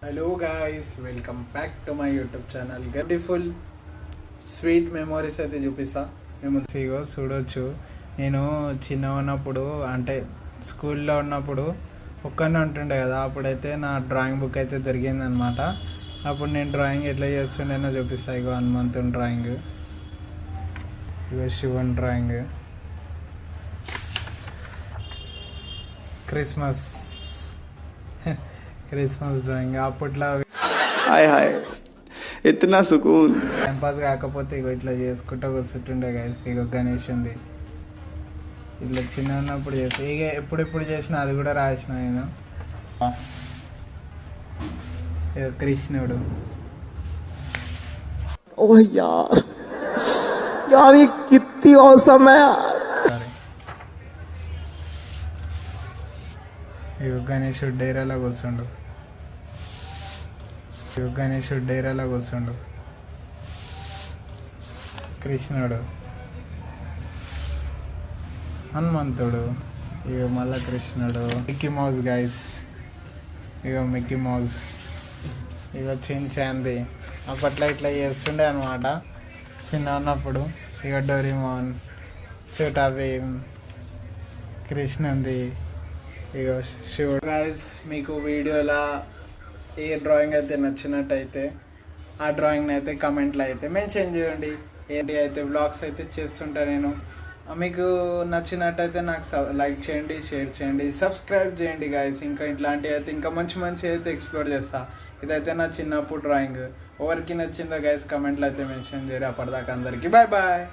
Hello guys, welcome back to my YouTube channel. Beautiful sweet memories అయితే చూపిస్తా. మేము ఇగో చూడొచ్చు. నేను చిన్న ఉన్నప్పుడు అంటే స్కూల్లో ఉన్నప్పుడు ఒక్కనే ఉంటుండే కదా, అప్పుడైతే నా డ్రాయింగ్ బుక్ అయితే దొరికిందనమాట. అప్పుడు నేను డ్రాయింగ్ ఎట్లా చేస్తుండేనో చూపిస్తా. ఇగో హనుమంతుని డ్రాయింగ్, ఇగో శివన్ డ్రాయింగ్, క్రిస్మస్ డ్రాయింగ్. అప్పట్లో हाय हाय इतना सुकून టైంపాస్ కాకపోతే ఇగో ఇట్లా చేసుకుంటూ కూర్చుంటుండే గైస్. ఇగో గణేష్ ఉంది, ఇట్లా చిన్న ఉన్నప్పుడు చేస్తా. ఇక ఎప్పుడెప్పుడు చేసినా అది కూడా రాసిన నేను. ఇగో కృష్ణుడు. ओह यार यार ये कितनी औसम है यार. సారీ, ఇగో గణేశుడు డైరాలో కూర్చుండు. ఇగో గణేశుడు డైరాలో కూర్చుండు. కృష్ణుడు, హనుమంతుడు, ఇగో మళ్ళా కృష్ణుడు. మిక్కీ మౌస్ గైస్, ఇగో మిక్కీ మౌస్. ఇగో చాంది. అప్పట్లో ఇట్లా చేస్తుండే అనమాట చిన్న ఉన్నప్పుడు. ఇగో డోరేమోన్, చోటా భీమ్, కృష్ణుంది, ఇగో శివుడు. గైస్, మీకు వీడియోలో ఏ డ్రాయింగ్ అయితే నచ్చినట్టయితే ఆ డ్రాయింగ్ని అయితే కమెంట్లో అయితే మెన్షన్ చేయండి. ఏంటి అయితే వ్లాగ్స్ అయితే చేస్తుంటా నేను. మీకు నచ్చినట్టయితే నాకు లైక్ చేయండి, షేర్ చేయండి, సబ్స్క్రైబ్ చేయండి గాయస్. ఇంకా ఇట్లాంటివి అయితే ఇంకా మంచి అయితే ఎక్స్ప్లోర్ చేస్తా. ఇదైతే నా చిన్నప్పుడు డ్రాయింగ్. ఎవరికి నచ్చిందో గైస్ కమెంట్లో అయితే మెన్షన్ చేయరు. అప్పటిదాకా అందరికీ బాయ్ బాయ్.